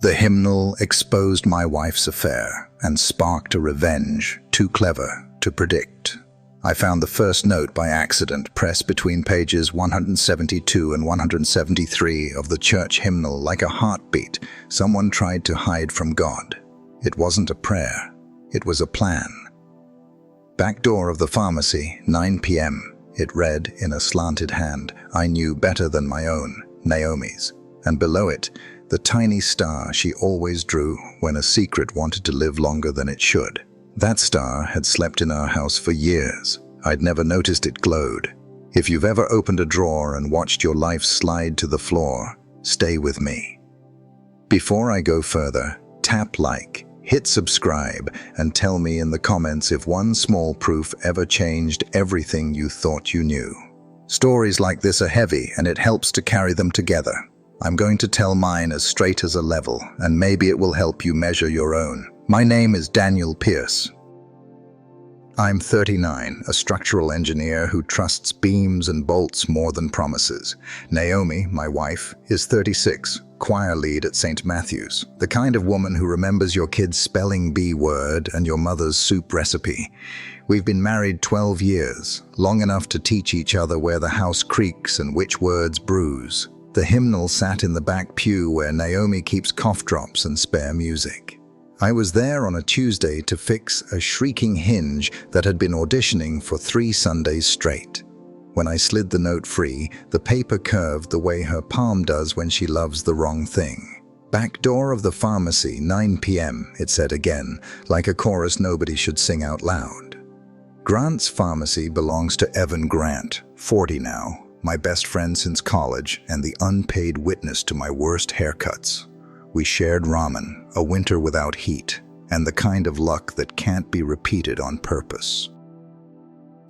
The Hymnal exposed my wife's affair and sparked a revenge too clever to predict. I found the first note by accident pressed between pages 172 and 173 of the church hymnal like a heartbeat someone tried to hide from God. It wasn't a prayer, it was a plan. Back door of the pharmacy, 9 p.m. It read in a slanted hand I knew better than my own, Naomi's, and below it, the tiny star she always drew when a secret wanted to live longer than it should. That star had slept in our house for years. I'd never noticed it glowed. If you've ever opened a drawer and watched your life slide to the floor, stay with me. Before I go further, tap like, hit subscribe, and tell me in the comments if one small proof ever changed everything you thought you knew. Stories like this are heavy, and it helps to carry them together. I'm going to tell mine as straight as a level, and maybe it will help you measure your own. My name is Daniel Pierce. I'm 39, a structural engineer who trusts beams and bolts more than promises. Naomi, my wife, is 36, choir lead at St. Matthew's, the kind of woman who remembers your kid's spelling bee word and your mother's soup recipe. We've been married 12 years, long enough to teach each other where the house creaks and which words bruise. The hymnal sat in the back pew where Naomi keeps cough drops and spare music. I was there on a Tuesday to fix a shrieking hinge that had been auditioning for 3 Sundays straight. When I slid the note free, the paper curved the way her palm does when she loves the wrong thing. Back door of the pharmacy, 9 p.m., it said again, like a chorus nobody should sing out loud. Grant's pharmacy belongs to Evan Grant, 40 now, my best friend since college and the unpaid witness to my worst haircuts. We shared ramen, a winter without heat, and the kind of luck that can't be repeated on purpose.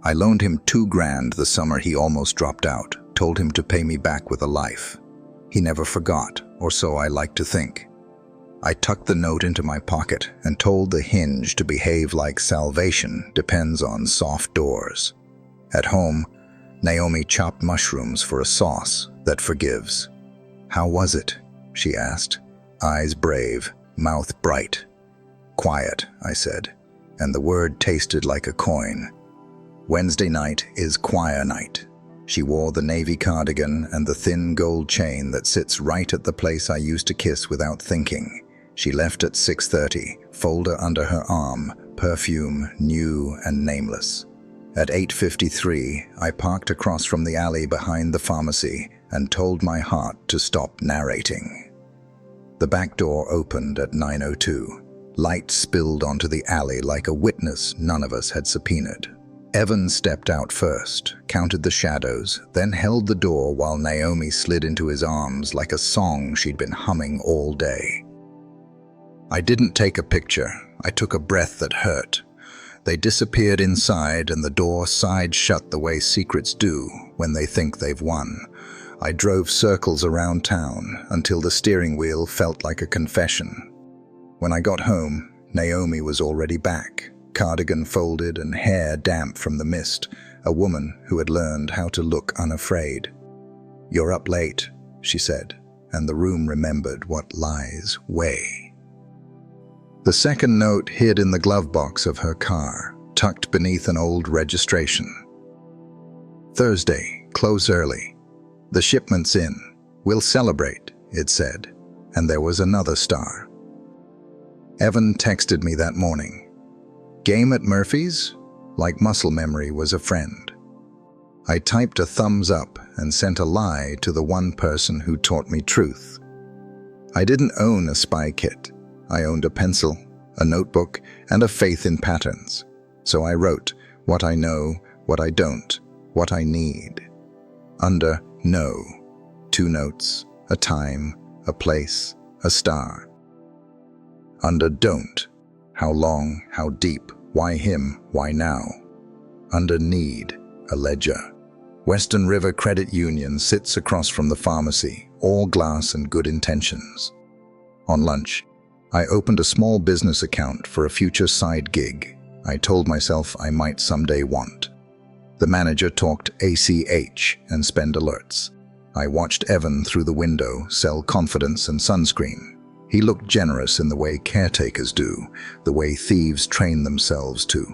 I loaned him $2,000 the summer he almost dropped out, told him to pay me back with a life. He never forgot, or so I like to think. I tucked the note into my pocket and told the hinge to behave like salvation depends on soft doors. At home, Naomi chopped mushrooms for a sauce that forgives. "How was it?" she asked. Eyes brave, mouth bright. "Quiet," I said, and the word tasted like a coin. Wednesday night is choir night. She wore the navy cardigan and the thin gold chain that sits right at the place I used to kiss without thinking. She left at 6:30, folder under her arm, perfume new and nameless. At 8:53, I parked across from the alley behind the pharmacy and told my heart to stop narrating. The back door opened at 9:02. Light spilled onto the alley like a witness none of us had subpoenaed. Evan stepped out first, counted the shadows, then held the door while Naomi slid into his arms like a song she'd been humming all day. I didn't take a picture. I took a breath that hurt. They disappeared inside and the door sighed shut the way secrets do when they think they've won. I drove circles around town until the steering wheel felt like a confession. When I got home, Naomi was already back, cardigan folded and hair damp from the mist, a woman who had learned how to look unafraid. "You're up late," she said, and the room remembered what lies weigh. The second note hid in the glove box of her car, tucked beneath an old registration. "Thursday, close early. The shipment's in. We'll celebrate," it said, and there was another star. Evan texted me that morning. "Game at Murphy's?" Like muscle memory was a friend. I typed a thumbs up and sent a lie to the one person who taught me truth. I didn't own a spy kit. I owned a pencil, a notebook, and a faith in patterns. So I wrote what I know, what I don't, what I need. Under no, 2 notes, a time, a place, a star. Under don't, how long, how deep, why him, why now. Under need, a ledger. Western River Credit Union sits across from the pharmacy, all glass and good intentions. On lunch, I opened a small business account for a future side gig I told myself I might someday want. The manager talked ACH and spend alerts. I watched Evan through the window sell confidence and sunscreen. He looked generous in the way caretakers do, the way thieves train themselves to.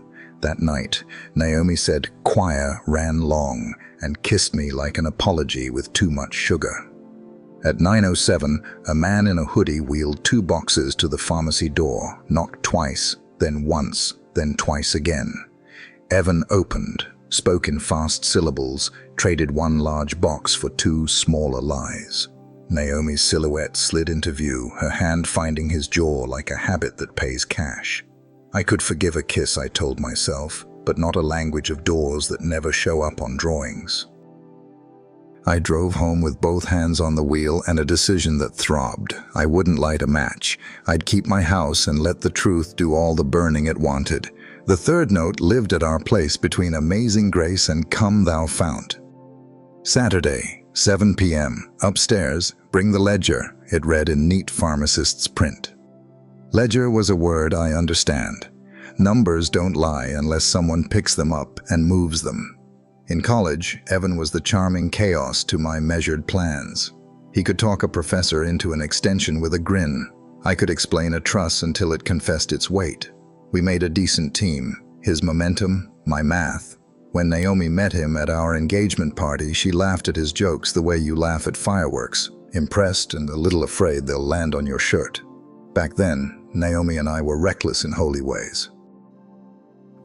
That night, Naomi said choir ran long and kissed me like an apology with too much sugar. At 9:07, a man in a hoodie wheeled 2 boxes to the pharmacy door, knocked twice, then once, then twice again. Evan opened, spoke in fast syllables, traded 1 large box for 2 smaller lies. Naomi's silhouette slid into view, her hand finding his jaw like a habit that pays cash. I could forgive a kiss, I told myself, but not a language of doors that never show up on drawings. I drove home with both hands on the wheel and a decision that throbbed. I wouldn't light a match. I'd keep my house and let the truth do all the burning it wanted. The third note lived at our place between Amazing Grace and Come Thou Fount. Saturday, 7 p.m. Upstairs, bring the ledger, it read in neat pharmacist's print. Ledger was a word I understand. Numbers don't lie unless someone picks them up and moves them. In college, Evan was the charming chaos to my measured plans. He could talk a professor into an extension with a grin. I could explain a truss until it confessed its weight. We made a decent team, his momentum, my math. When Naomi met him at our engagement party, she laughed at his jokes the way you laugh at fireworks, impressed and a little afraid they'll land on your shirt. Back then, Naomi and I were reckless in holy ways.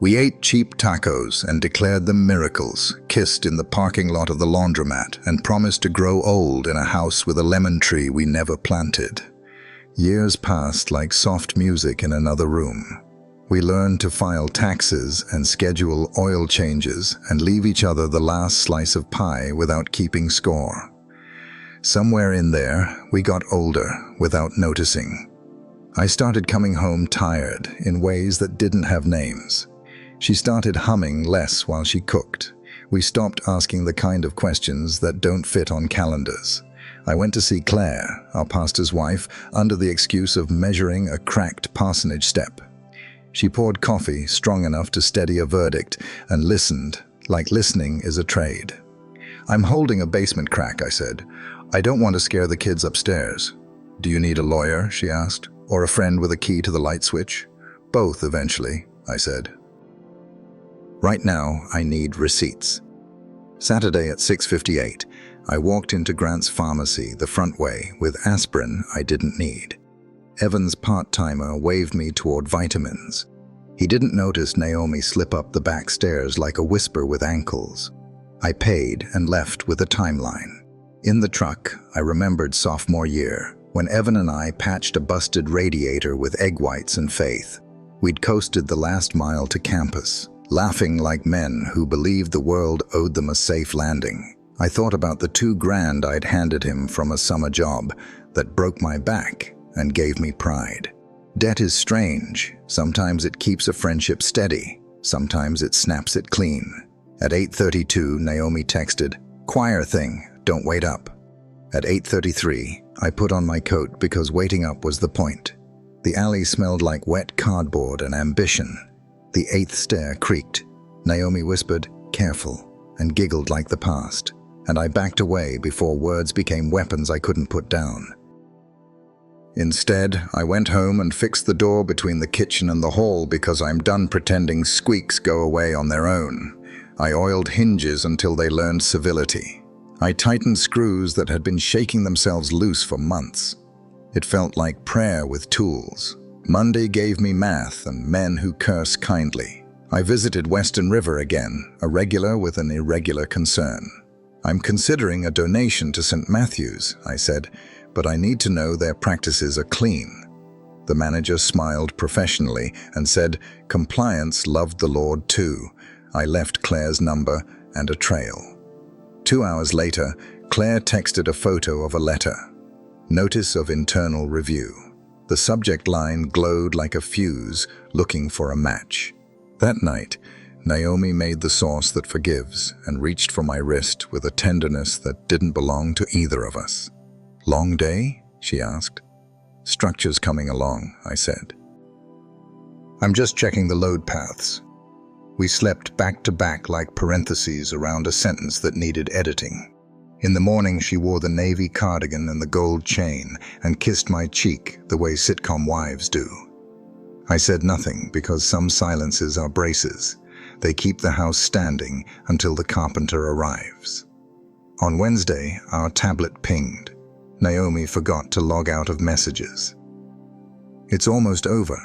We ate cheap tacos and declared them miracles, kissed in the parking lot of the laundromat, and promised to grow old in a house with a lemon tree we never planted. Years passed like soft music in another room. We learned to file taxes and schedule oil changes and leave each other the last slice of pie without keeping score. Somewhere in there, we got older without noticing. I started coming home tired in ways that didn't have names. She started humming less while she cooked. We stopped asking the kind of questions that don't fit on calendars. I went to see Claire, our pastor's wife, under the excuse of measuring a cracked parsonage step. She poured coffee strong enough to steady a verdict and listened, like listening is a trade. "I'm holding a basement crack," I said. "I don't want to scare the kids upstairs." "Do you need a lawyer?" she asked. "Or a friend with a key to the light switch?" "Both, eventually," I said. "Right now, I need receipts." Saturday at 6:58, I walked into Grant's pharmacy the front way with aspirin I didn't need. Evan's part-timer waved me toward vitamins. He didn't notice Naomi slip up the back stairs like a whisper with ankles. I paid and left with a timeline. In the truck, I remembered sophomore year, when Evan and I patched a busted radiator with egg whites and faith. We'd coasted the last mile to campus, laughing like men who believed the world owed them a safe landing. I thought about the $2,000 I'd handed him from a summer job that broke my back and gave me pride. Debt is strange. Sometimes it keeps a friendship steady. Sometimes it snaps it clean. At 8:32, Naomi texted, "Choir thing, don't wait up." At 8:33, I put on my coat because waiting up was the point. The alley smelled like wet cardboard and ambition. The 8th stair creaked. Naomi whispered, "Careful," and giggled like the past. And I backed away before words became weapons I couldn't put down. Instead, I went home and fixed the door between the kitchen and the hall because I'm done pretending squeaks go away on their own. I oiled hinges until they learned civility. I tightened screws that had been shaking themselves loose for months. It felt like prayer with tools. Monday gave me math and men who curse kindly. I visited Western River again, a regular with an irregular concern. "I'm considering a donation to St. Matthew's," I said, "but I need to know their practices are clean." The manager smiled professionally and said, "Compliance loved the Lord too." I left Claire's number and a trail. 2 hours later, Claire texted a photo of a letter. Notice of internal review. The subject line glowed like a fuse, looking for a match. That night, Naomi made the sauce that forgives and reached for my wrist with a tenderness that didn't belong to either of us. "Long day?" she asked. "Structure's coming along," I said. "I'm just checking the load paths." We slept back to back like parentheses around a sentence that needed editing. In the morning, she wore the navy cardigan and the gold chain and kissed my cheek the way sitcom wives do. I said nothing because some silences are braces. They keep the house standing until the carpenter arrives. On Wednesday, our tablet pinged. Naomi forgot to log out of messages. "It's almost over,"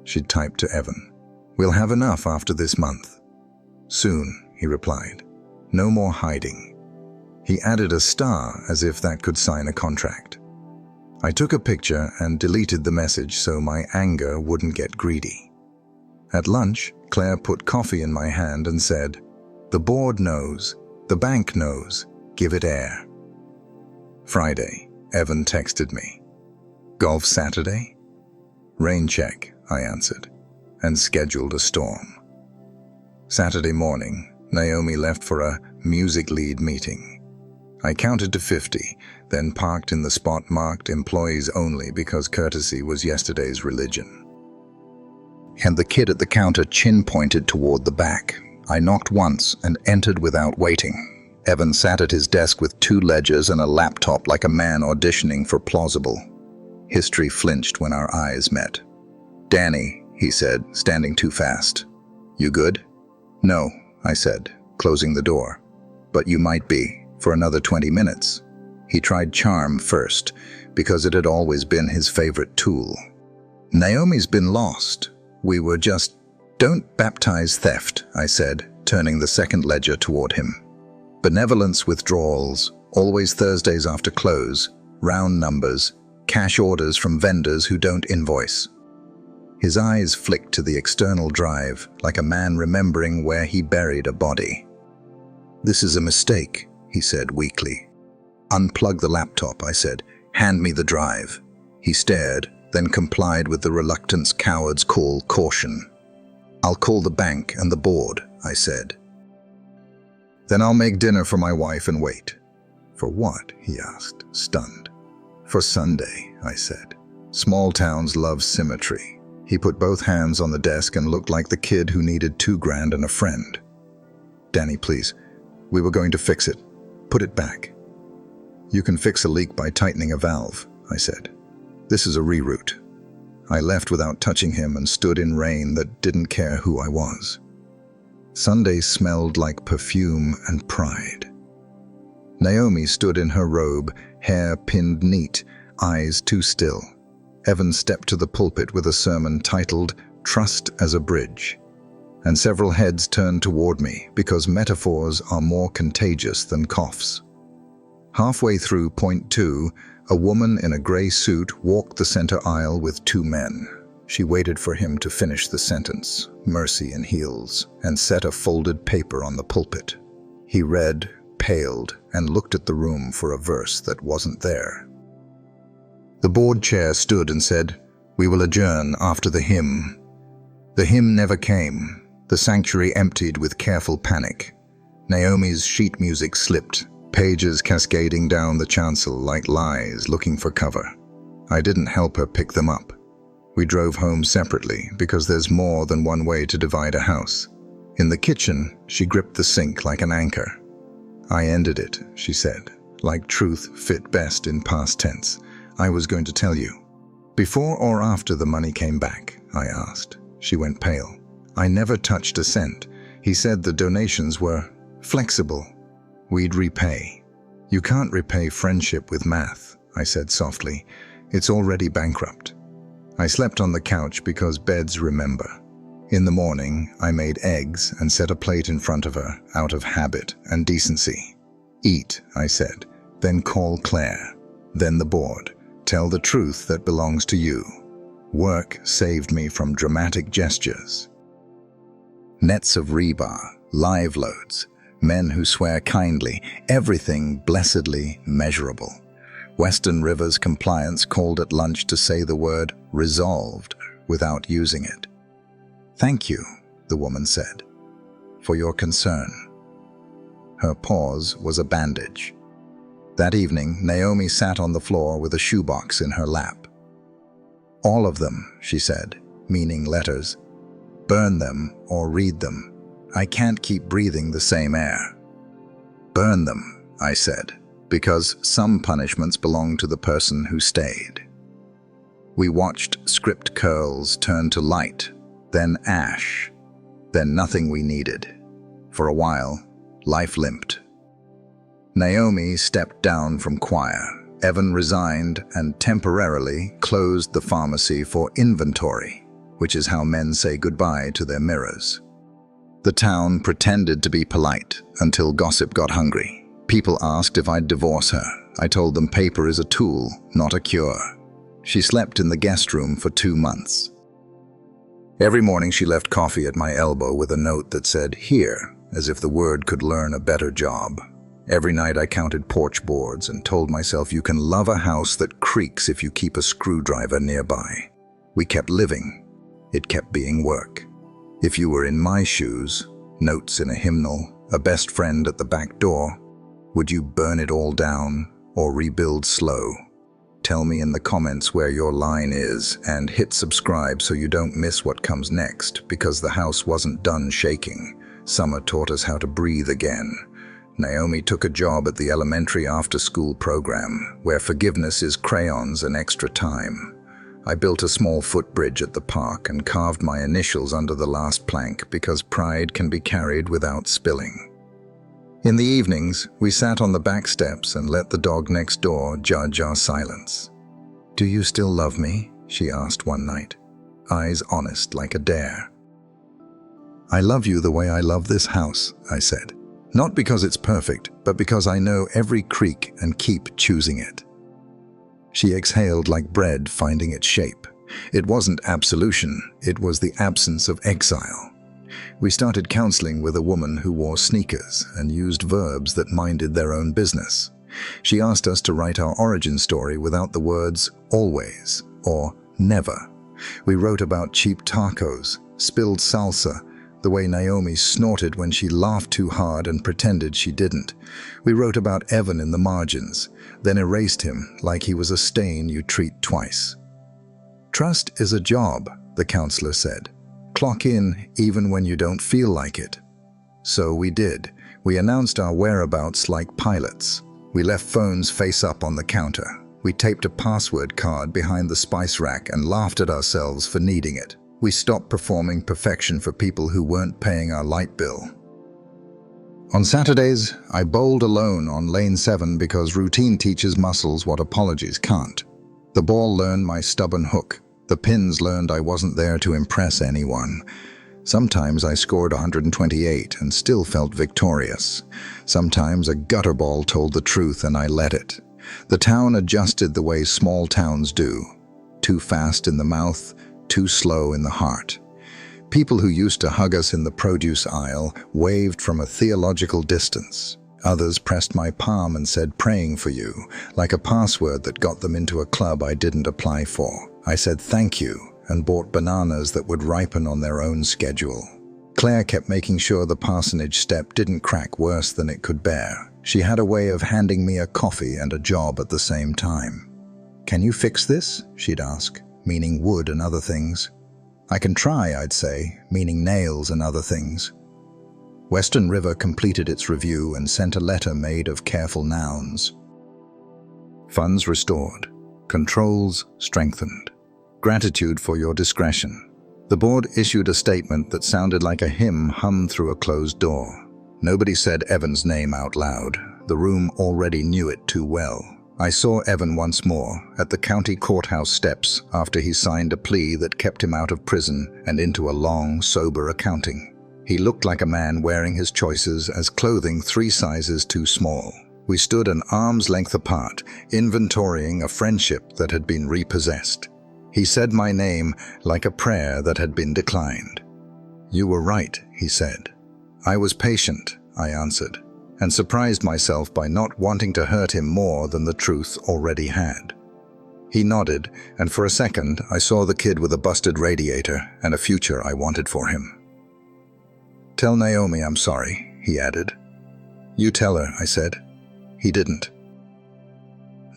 she'd typed to Evan. "We'll have enough after this month." "Soon," he replied. "No more hiding." He added a star as if that could sign a contract. I took a picture and deleted the message so my anger wouldn't get greedy. At lunch, Claire put coffee in my hand and said, "The board knows, the bank knows, give it air." Friday, Evan texted me. "Golf Saturday?" "Rain check," I answered, and scheduled a storm. Saturday morning, Naomi left for a music lead meeting. I counted to 50, then parked in the spot marked employees only because courtesy was yesterday's religion. And the kid at the counter chin pointed toward the back. I knocked once and entered without waiting. Evan sat at his desk with 2 ledgers and a laptop like a man auditioning for plausible. History flinched when our eyes met. "Danny," he said, standing too fast. "You good?" "No," I said, closing the door. "But you might be, for another 20 minutes. He tried charm first, because it had always been his favorite tool. "Naomi's been lost. We were just—" "Don't baptize theft," I said, turning the second ledger toward him. "Benevolence withdrawals, always Thursdays after close, round numbers, cash orders from vendors who don't invoice." His eyes flicked to the external drive, like a man remembering where he buried a body. "This is a mistake," he said weakly. "Unplug the laptop," I said. "Hand me the drive." He stared, then complied with the reluctance cowards call caution. "I'll call the bank and the board," I said. "Then I'll make dinner for my wife and wait." "For what?" he asked, stunned. "For Sunday," I said. "Small towns love symmetry." He put both hands on the desk and looked like the kid who needed $2,000 and a friend. "Danny, please. We were going to fix it. Put it back." "You can fix a leak by tightening a valve," I said. "This is a reroute." I left without touching him and stood in rain that didn't care who I was. Sunday smelled like perfume and pride. Naomi stood in her robe, hair pinned neat, eyes too still. Evan stepped to the pulpit with a sermon titled, "Trust as a Bridge." And several heads turned toward me because metaphors are more contagious than coughs. Halfway through point 2, a woman in a gray suit walked the center aisle with 2 men. She waited for him to finish the sentence, mercy in heels, and set a folded paper on the pulpit. He read, paled, and looked at the room for a verse that wasn't there. The board chair stood and said, "We will adjourn after the hymn." The hymn never came. The sanctuary emptied with careful panic. Naomi's sheet music slipped, pages cascading down the chancel like lies looking for cover. I didn't help her pick them up. We drove home separately because there's more than one way to divide a house. In the kitchen, she gripped the sink like an anchor. "I ended it," she said, like truth fit best in past tense. "I was going to tell you." "Before or after the money came back?" I asked. She went pale. "I never touched a cent. He said the donations were flexible. We'd repay." "You can't repay friendship with math," I said softly. "It's already bankrupt." I slept on the couch because beds remember. In the morning, I made eggs and set a plate in front of her out of habit and decency. "Eat," I said, "then call Claire, then the board. Tell the truth that belongs to you." Work saved me from dramatic gestures. Nets of rebar, live loads, men who swear kindly, everything blessedly measurable. Western River's compliance called at lunch to say the word resolved without using it. "Thank you," the woman said, "for your concern." Her pause was a bandage. That evening, Naomi sat on the floor with a shoebox in her lap. "All of them," she said, meaning letters. "Burn them or read them. I can't keep breathing the same air." "Burn them," I said, because some punishments belong to the person who stayed. We watched script curls turn to light, then ash, then nothing we needed. For a while, life limped. Naomi stepped down from choir. Evan resigned and temporarily closed the pharmacy for inventory, which is how men say goodbye to their mirrors. The town pretended to be polite until gossip got hungry. People asked if I'd divorce her. I told them paper is a tool, not a cure. She slept in the guest room for 2 months. Every morning she left coffee at my elbow with a note that said, "Here," as if the word could learn a better job. Every night I counted porch boards and told myself you can love a house that creaks if you keep a screwdriver nearby. We kept living. It kept being work. If you were in my shoes, notes in a hymnal, a best friend at the back door, would you burn it all down or rebuild slow? Tell me in the comments where your line is and hit subscribe so you don't miss what comes next, because the house wasn't done shaking. Summer taught us how to breathe again. Naomi took a job at the elementary after-school program, where forgiveness is crayons and extra time. I built a small footbridge at the park and carved my initials under the last plank because pride can be carried without spilling. In the evenings, we sat on the back steps and let the dog next door judge our silence. "Do you still love me?" she asked one night, eyes honest like a dare. "I love you the way I love this house," I said. "Not because it's perfect, but because I know every creak and keep choosing it." She exhaled like bread finding its shape. It wasn't absolution, it was the absence of exile. We started counseling with a woman who wore sneakers and used verbs that minded their own business. She asked us to write our origin story without the words always or never. We wrote about cheap tacos, spilled salsa, the way Naomi snorted when she laughed too hard and pretended she didn't. We wrote about Evan in the margins, then erased him like he was a stain you treat twice. "Trust is a job," the counselor said. "Clock in even when you don't feel like it." So we did. We announced our whereabouts like pilots. We left phones face up on the counter. We taped a password card behind the spice rack and laughed at ourselves for needing it. We stopped performing perfection for people who weren't paying our light bill. On Saturdays, I bowled alone on lane 7 because routine teaches muscles what apologies can't. The ball learned my stubborn hook. The pins learned I wasn't there to impress anyone. Sometimes I scored 128 and still felt victorious. Sometimes a gutter ball told the truth and I let it. The town adjusted the way small towns do. Too fast in the mouth, too slow in the heart. People who used to hug us in the produce aisle waved from a theological distance. Others pressed my palm and said, "Praying for you," like a password that got them into a club I didn't apply for. I said thank you and bought bananas that would ripen on their own schedule. Claire kept making sure the parsonage step didn't crack worse than it could bear. She had a way of handing me a coffee and a job at the same time. "Can you fix this?" she'd ask, meaning wood and other things. "I can try," I'd say, meaning nails and other things. Western River completed its review and sent a letter made of careful nouns. Funds restored. Controls strengthened. Gratitude for your discretion. The board issued a statement that sounded like a hymn hummed through a closed door. Nobody said Evan's name out loud. The room already knew it too well. I saw Evan once more at the county courthouse steps after he signed a plea that kept him out of prison and into a long, sober accounting. He looked like a man wearing his choices as clothing 3 sizes too small. We stood an arm's length apart, inventorying a friendship that had been repossessed. He said my name like a prayer that had been declined. "You were right," he said. "I was patient," I answered, and surprised myself by not wanting to hurt him more than the truth already had. He nodded, and for a second I saw the kid with a busted radiator and a future I wanted for him. "Tell Naomi I'm sorry," he added. "You tell her," I said. He didn't.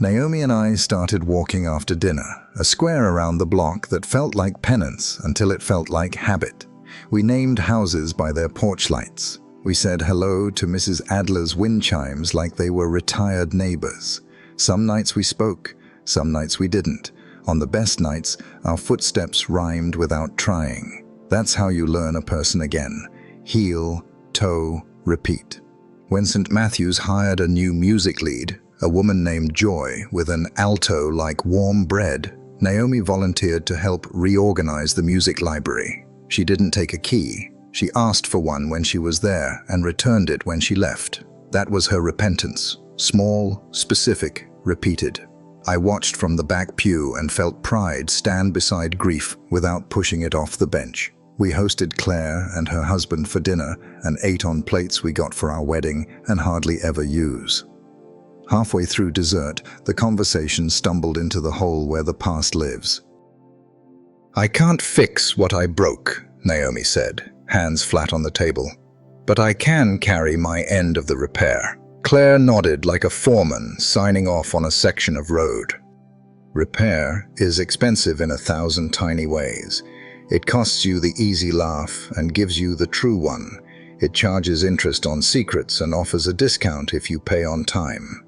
Naomi and I started walking after dinner, a square around the block that felt like penance until it felt like habit. We named houses by their porch lights. We said hello to Mrs. Adler's wind chimes like they were retired neighbors. Some nights we spoke, some nights we didn't. On the best nights, our footsteps rhymed without trying. That's how you learn a person again. Heel, toe, repeat. When St. Matthew's hired a new music lead, a woman named Joy with an alto like warm bread, Naomi volunteered to help reorganize the music library. She didn't take a key. She asked for one when she was there and returned it when she left. That was her repentance. Small, specific, repeated. I watched from the back pew and felt pride stand beside grief without pushing it off the bench. We hosted Claire and her husband for dinner and ate on plates we got for our wedding and hardly ever use. Halfway through dessert, the conversation stumbled into the hole where the past lives. "I can't fix what I broke," Naomi said, hands flat on the table. "But I can carry my end of the repair." Claire nodded like a foreman signing off on a section of road. Repair is expensive in 1,000 tiny ways. It costs you the easy laugh and gives you the true one. It charges interest on secrets and offers a discount if you pay on time.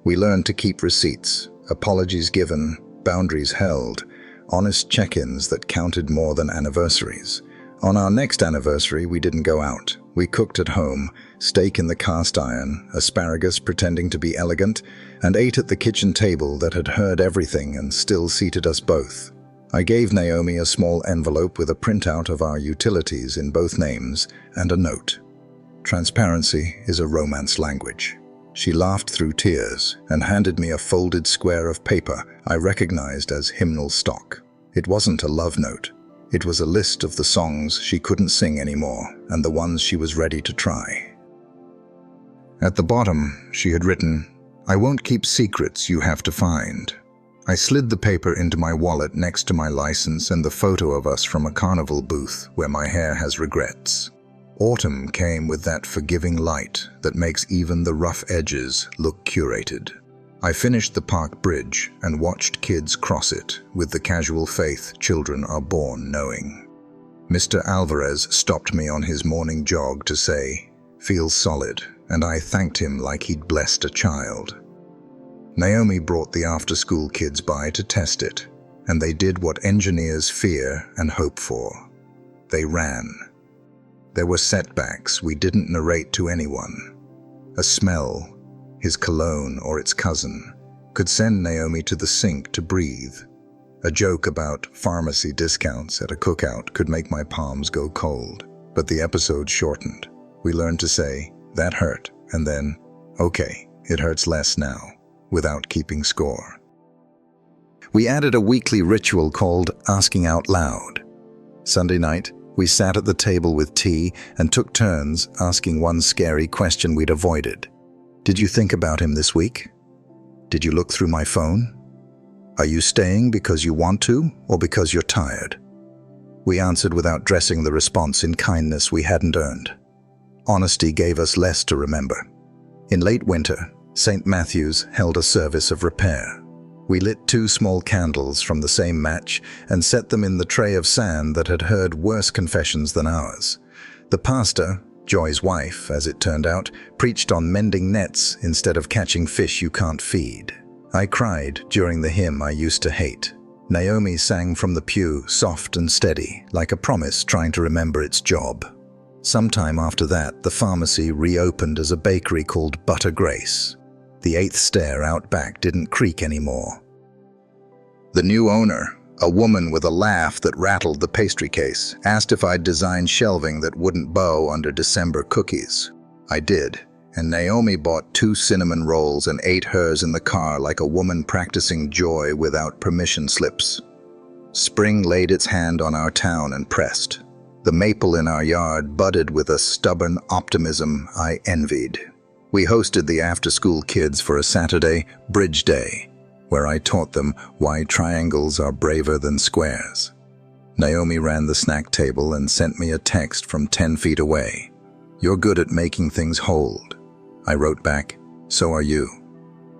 We learned to keep receipts, apologies given, boundaries held, honest check-ins that counted more than anniversaries. On our next anniversary, we didn't go out. We cooked at home, steak in the cast iron, asparagus pretending to be elegant, and ate at the kitchen table that had heard everything and still seated us both. I gave Naomi a small envelope with a printout of our utilities in both names and a note. Transparency is a romance language. She laughed through tears and handed me a folded square of paper I recognized as Hymnal stock. It wasn't a love note. It was a list of the songs she couldn't sing anymore and the ones she was ready to try. At the bottom, she had written, "I won't keep secrets you have to find." I slid the paper into my wallet next to my license and the photo of us from a carnival booth where my hair has regrets. Autumn came with that forgiving light that makes even the rough edges look curated. I finished the park bridge and watched kids cross it with the casual faith children are born knowing. Mr. Alvarez stopped me on his morning jog to say, "Feels solid," and I thanked him like he'd blessed a child. Naomi brought the after-school kids by to test it, and they did what engineers fear and hope for. They ran. There were setbacks we didn't narrate to anyone. A smell, his cologne or its cousin, could send Naomi to the sink to breathe. A joke about pharmacy discounts at a cookout could make my palms go cold, but the episode shortened. We learned to say, "That hurt," and then, "Okay, it hurts less now," without keeping score. We added a weekly ritual called asking out loud. Sunday night, we sat at the table with tea and took turns asking one scary question we'd avoided. "Did you think about him this week? Did you look through my phone? Are you staying because you want to or because you're tired?" We answered without dressing the response in kindness we hadn't earned. Honesty gave us less to remember. In late winter, St. Matthew's held a service of repair. We lit 2 small candles from the same match and set them in the tray of sand that had heard worse confessions than ours. The pastor, Joy's wife, as it turned out, preached on mending nets instead of catching fish you can't feed. I cried during the hymn I used to hate. Naomi sang from the pew, soft and steady, like a promise trying to remember its job. Sometime after that, the pharmacy reopened as a bakery called Butter Grace. The 8th stair out back didn't creak anymore. The new owner, a woman with a laugh that rattled the pastry case, asked if I'd design shelving that wouldn't bow under December cookies. I did, and Naomi bought 2 cinnamon rolls and ate hers in the car like a woman practicing joy without permission slips. Spring laid its hand on our town and pressed. The maple in our yard budded with a stubborn optimism I envied. We hosted the after-school kids for a Saturday bridge day, where I taught them why triangles are braver than squares. Naomi ran the snack table and sent me a text from 10 feet away. "You're good at making things hold." I wrote back, "So are you."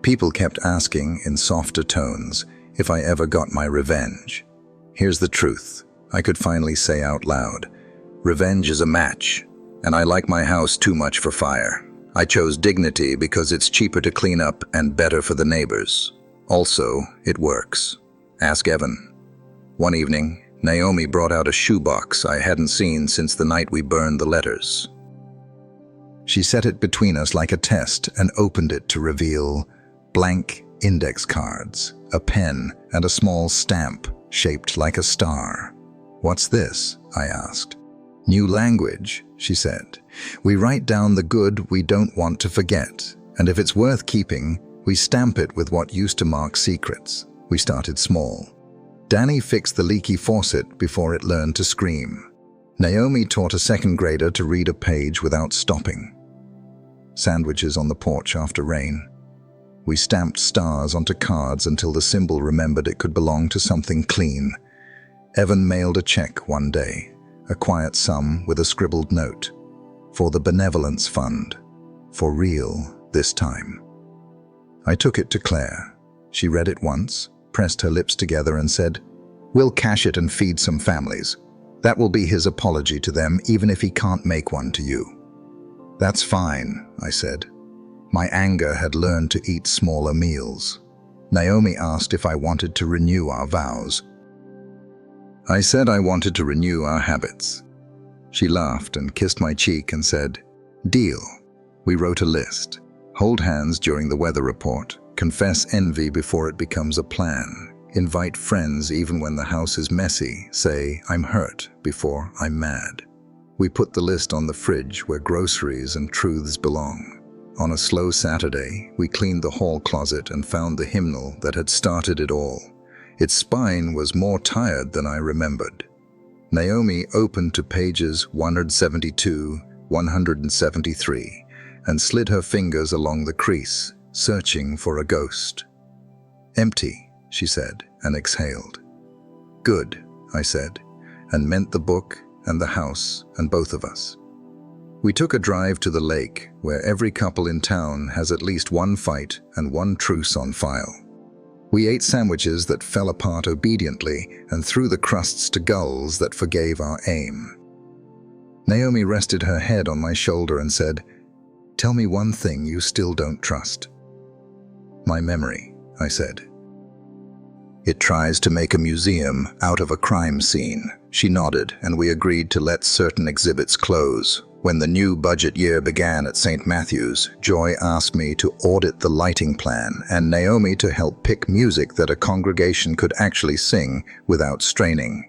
People kept asking in softer tones if I ever got my revenge. Here's the truth, I could finally say out loud. Revenge is a match, and I like my house too much for fire. I chose dignity because it's cheaper to clean up and better for the neighbors. Also, it works. Ask Evan. One evening, Naomi brought out a shoebox I hadn't seen since the night we burned the letters. She set it between us like a test and opened it to reveal blank index cards, a pen, and a small stamp shaped like a star. "What's this?" I asked. "New language," she said. "We write down the good we don't want to forget, and if it's worth keeping, we stamp it with what used to mark secrets." We started small. Danny fixed the leaky faucet before it learned to scream. Naomi taught a second grader to read a page without stopping. Sandwiches on the porch after rain. We stamped stars onto cards until the symbol remembered it could belong to something clean. Evan mailed a check one day, a quiet sum with a scribbled note. For the benevolence fund. For real this time. I took it to Claire. She read it once, pressed her lips together and said, "We'll cash it and feed some families. That will be his apology to them, even if he can't make one to you." "That's fine," I said. My anger had learned to eat smaller meals. Naomi asked if I wanted to renew our vows. I said I wanted to renew our habits. She laughed and kissed my cheek and said, "Deal." We wrote a list. Hold hands during the weather report. Confess envy before it becomes a plan. Invite friends even when the house is messy. Say, "I'm hurt," before "I'm mad." We put the list on the fridge where groceries and truths belong. On a slow Saturday, we cleaned the hall closet and found the hymnal that had started it all. Its spine was more tired than I remembered. Naomi opened to pages 172, 173, and slid her fingers along the crease, searching for a ghost. "Empty," she said, and exhaled. "Good," I said, and meant the book and the house and both of us. We took a drive to the lake, where every couple in town has at least one fight and one truce on file. We ate sandwiches that fell apart obediently and threw the crusts to gulls that forgave our aim. Naomi rested her head on my shoulder and said, "Tell me one thing you still don't trust." "My memory," I said. "It tries to make a museum out of a crime scene." She nodded, and we agreed to let certain exhibits close. When the new budget year began at St. Matthew's, Joy asked me to audit the lighting plan and Naomi to help pick music that a congregation could actually sing without straining.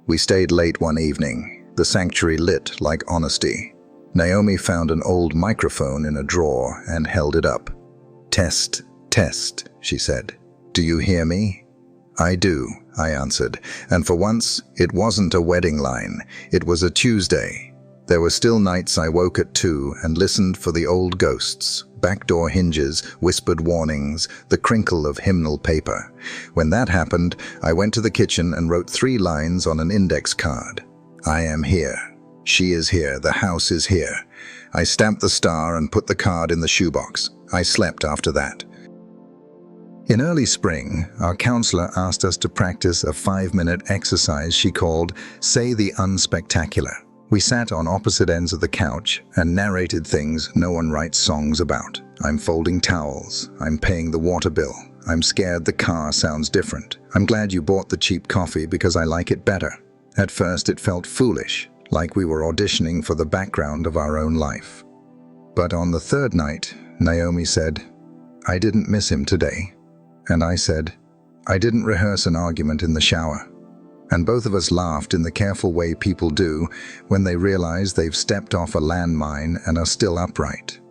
We stayed late one evening, the sanctuary lit like honesty. Naomi found an old microphone in a drawer and held it up. "Test, test," she said. "Do you hear me?" "I do," I answered, and for once, it wasn't a wedding line. It was a Tuesday. There were still nights I woke at 2 and listened for the old ghosts, backdoor hinges, whispered warnings, the crinkle of hymnal paper. When that happened, I went to the kitchen and wrote 3 lines on an index card. "I am here. She is here. The house is here." I stamped the star and put the card in the shoebox. I slept after that. In early spring, our counselor asked us to practice a 5-minute exercise she called "Say the Unspectacular." We sat on opposite ends of the couch and narrated things no one writes songs about. "I'm folding towels. I'm paying the water bill. I'm scared the car sounds different. I'm glad you bought the cheap coffee because I like it better." At first it felt foolish, like we were auditioning for the background of our own life. But on the 3rd night, Naomi said, "I didn't miss him today." And I said, "I didn't rehearse an argument in the shower." And both of us laughed in the careful way people do when they realize they've stepped off a landmine and are still upright.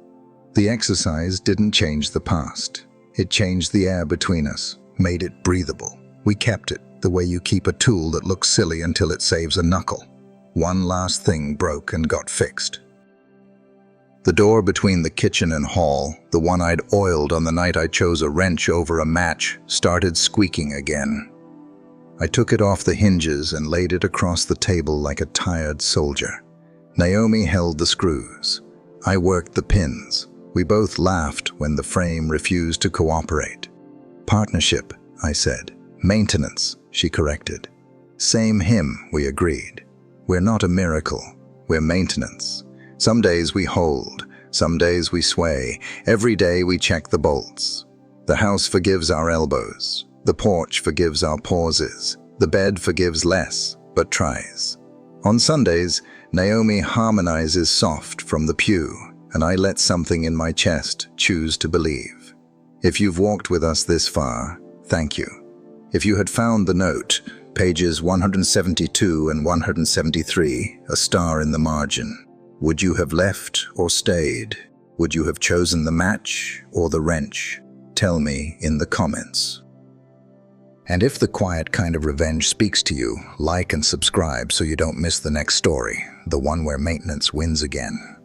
The exercise didn't change the past. It changed the air between us, made it breathable. We kept it, the way you keep a tool that looks silly until it saves a knuckle. One last thing broke and got fixed. The door between the kitchen and hall, the one I'd oiled on the night I chose a wrench over a match, started squeaking again. I took it off the hinges and laid it across the table like a tired soldier. Naomi held the screws. I worked the pins. We both laughed when the frame refused to cooperate. "Partnership," I said. "Maintenance," she corrected. "Same hymn," we agreed. "We're not a miracle. We're maintenance." Some days we hold, some days we sway, every day we check the bolts. The house forgives our elbows, the porch forgives our pauses, the bed forgives less, but tries. On Sundays, Naomi harmonizes soft from the pew, and I let something in my chest choose to believe. If you've walked with us this far, thank you. If you had found the note, pages 172 and 173, a star in the margin, would you have left or stayed? Would you have chosen the match or the wrench? Tell me in the comments. And if the quiet kind of revenge speaks to you, like and subscribe so you don't miss the next story, the one where maintenance wins again.